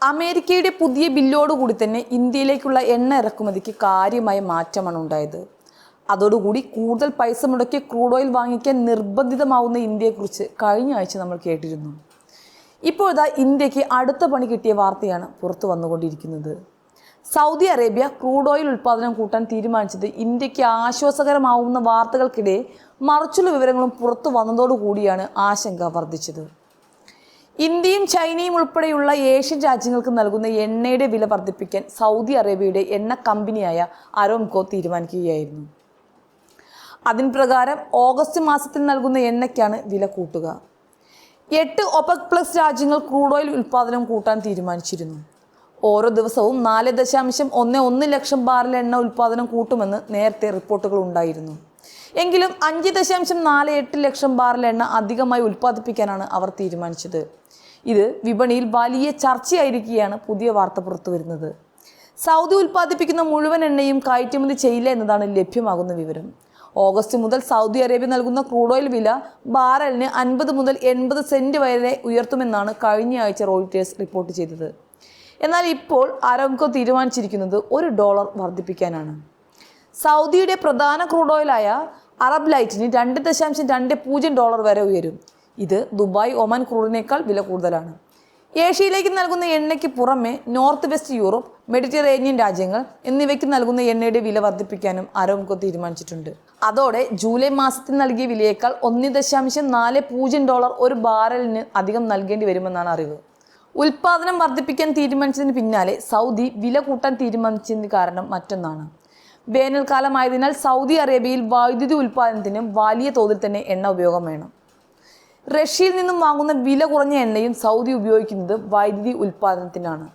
അമേരിക്കയുടെ പുതിയ ബില്ലോടുകൂടി തന്നെ ഇന്ത്യയിലേക്കുള്ള എണ്ണ ഇറക്കുമതിക്ക് കാര്യമായ മാറ്റമാണ് ഉണ്ടായത്. അതോടുകൂടി കൂടുതൽ പൈസ മുടക്കി ക്രൂഡ് ഓയിൽ വാങ്ങിക്കാൻ നിർബന്ധിതമാവുന്ന ഇന്ത്യയെക്കുറിച്ച് കഴിഞ്ഞ ആഴ്ച നമ്മൾ കേട്ടിരുന്നു. ഇപ്പോഴാ ഇന്ത്യക്ക് അടുത്ത പണി കിട്ടിയ വാർത്തയാണ് പുറത്തു വന്നുകൊണ്ടിരിക്കുന്നത്. സൗദി അറേബ്യ ക്രൂഡ് ഓയിൽ ഉൽപ്പാദനം കൂട്ടാൻ തീരുമാനിച്ചത് ഇന്ത്യക്ക് ആശ്വാസകരമാവുന്ന വാർത്തകൾക്കിടെ മറിച്ചുള്ള വിവരങ്ങളും പുറത്തു വന്നതോടുകൂടിയാണ് ആശങ്ക വർദ്ധിച്ചത്. ഇന്ത്യയും ചൈനയും ഉൾപ്പെടെയുള്ള ഏഷ്യൻ രാജ്യങ്ങൾക്ക് നൽകുന്ന എണ്ണയുടെ വില വർദ്ധിപ്പിക്കാൻ സൗദി അറേബ്യയുടെ എണ്ണ കമ്പനിയായ അരാംകോ തീരുമാനിക്കുകയായിരുന്നു. അതിന് പ്രകാരം ഓഗസ്റ്റ് മാസത്തിൽ നൽകുന്ന എണ്ണയ്ക്കാണ് വില കൂട്ടുക. 8 OPEC+ രാജ്യങ്ങൾ ക്രൂഡ് ഓയിൽ ഉൽപ്പാദനം കൂട്ടാൻ തീരുമാനിച്ചിരുന്നു. ഓരോ ദിവസവും 4.11 ലക്ഷം ബാരൽ എണ്ണ ഉൽപ്പാദനം കൂട്ടുമെന്ന് നേരത്തെ റിപ്പോർട്ടുകൾ ഉണ്ടായിരുന്നു. എങ്കിലും 5.48 ലക്ഷം ബാരൽ എണ്ണ അധികമായി ഉൽപ്പാദിപ്പിക്കാനാണ് അവർ തീരുമാനിച്ചത്. ഇത് വിപണിയിൽ വലിയ ചർച്ചയായിരിക്കുകയാണ് പുതിയ വാർത്ത പുറത്തു വരുന്നത്. സൗദി ഉൽപ്പാദിപ്പിക്കുന്ന മുഴുവൻ എണ്ണയും കയറ്റുമതി ചെയ്യില്ല എന്നതാണ് ലഭ്യമാകുന്ന വിവരം. ഓഗസ്റ്റ് മുതൽ സൗദി അറേബ്യ നൽകുന്ന ക്രൂഡ് ഓയിൽ വില ബാരലിന് 50 മുതൽ 80 സെന്റ് വരെ ഉയർത്തുമെന്നാണ് കഴിഞ്ഞ ആഴ്ച റോയിട്ടേഴ്സ് റിപ്പോർട്ട് ചെയ്തത്. എന്നാൽ ഇപ്പോൾ അരാംകോ തീരുമാനിച്ചിരിക്കുന്നത് $1 വർദ്ധിപ്പിക്കാനാണ്. സൗദിയുടെ പ്രധാന ക്രൂഡ് ഓയിലായ അറബ് ലൈറ്റിന് $2.20 വരെ ഉയരും. ഇത് ദുബായ്, ഒമാൻ ക്രൂഡിനേക്കാൾ വില കൂടുതലാണ്. ഏഷ്യയിലേക്ക് നൽകുന്ന എണ്ണയ്ക്ക് പുറമെ നോർത്ത് വെസ്റ്റ് യൂറോപ്പ്, മെഡിറ്ററേനിയൻ രാജ്യങ്ങൾ എന്നിവയ്ക്ക് നൽകുന്ന എണ്ണയുടെ വില വർദ്ധിപ്പിക്കാനും അരാംകോ തീരുമാനിച്ചിട്ടുണ്ട്. അതോടെ ജൂലൈ മാസത്തിൽ നൽകിയ വിലയേക്കാൾ $1.40 ഒരു ബാരലിന് അധികം നൽകേണ്ടി വരുമെന്നാണ് അറിവ്. ഉൽപ്പാദനം വർദ്ധിപ്പിക്കാൻ തീരുമാനിച്ചതിന് പിന്നാലെ സൗദി വില കൂട്ടാൻ തീരുമാനിച്ചതിന് കാരണം മറ്റൊന്നാണ്. വേനൽക്കാലമായതിനാൽ സൗദി അറേബ്യയിൽ വൈദ്യുതി ഉൽപ്പാദനത്തിന് വലിയ തോതിൽ തന്നെ എണ്ണ ഉപയോഗം വേണം. റഷ്യയിൽ നിന്നും വാങ്ങുന്ന വില കുറഞ്ഞ എണ്ണയും സൗദി ഉപയോഗിക്കുന്നത് വൈദ്യുതി ഉൽപ്പാദനത്തിനാണ്.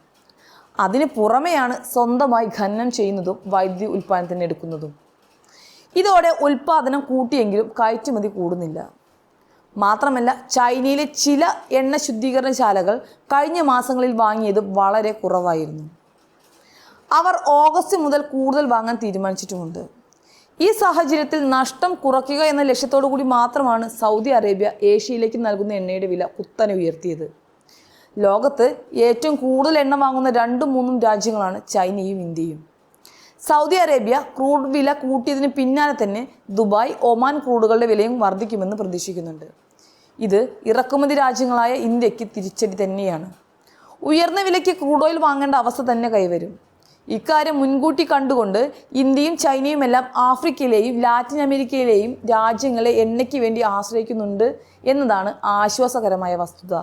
അതിന് പുറമെയാണ് സ്വന്തമായി ഖനനം ചെയ്യുന്നതും വൈദ്യുതി ഉൽപ്പാദനത്തിന് എടുക്കുന്നതും. ഇതോടെ ഉൽപ്പാദനം കൂട്ടിയെങ്കിലും കയറ്റുമതി കൂടുന്നില്ല. മാത്രമല്ല, ചൈനയിലെ ചില എണ്ണ ശുദ്ധീകരണശാലകൾ കഴിഞ്ഞ മാസങ്ങളിൽ വാങ്ങിയത് വളരെ കുറവായിരുന്നു. അവർ ഓഗസ്റ്റ് മുതൽ കൂടുതൽ വാങ്ങാൻ തീരുമാനിച്ചിട്ടുമുണ്ട്. ഈ സാഹചര്യത്തിൽ നഷ്ടം കുറയ്ക്കുക എന്ന ലക്ഷ്യത്തോടു കൂടി മാത്രമാണ് സൗദി അറേബ്യ ഏഷ്യയിലേക്ക് നൽകുന്ന എണ്ണയുടെ വില കുത്തനെ ഉയർത്തിയത്. ലോകത്ത് ഏറ്റവും കൂടുതൽ എണ്ണ വാങ്ങുന്ന 2-3 രാജ്യങ്ങളാണ് ചൈനയും ഇന്ത്യയും. സൗദി അറേബ്യ ക്രൂഡ് വില കൂട്ടിയതിന് പിന്നാലെ തന്നെ ദുബായ്, ഒമാൻ ക്രൂഡുകളുടെ വിലയും വർദ്ധിക്കുമെന്ന് പ്രതീക്ഷിക്കുന്നുണ്ട്. ഇത് ഇറക്കുമതി രാജ്യങ്ങളായ ഇന്ത്യക്ക് തിരിച്ചടി തന്നെയാണ്. ഉയർന്ന വിലയ്ക്ക് ക്രൂഡ് ഓയിൽ വാങ്ങേണ്ട അവസ്ഥ തന്നെ കൈവരും. ഇക്കാര്യം മുൻകൂട്ടി കണ്ടുകൊണ്ട് ഇന്ത്യയും ചൈനയുമെല്ലാം ആഫ്രിക്കയിലെയും ലാറ്റിൻ അമേരിക്കയിലെയും രാജ്യങ്ങളെ എണ്ണയ്ക്ക് വേണ്ടി ആശ്രയിക്കുന്നുണ്ട് എന്നതാണ് ആശ്വാസകരമായ വസ്തുത.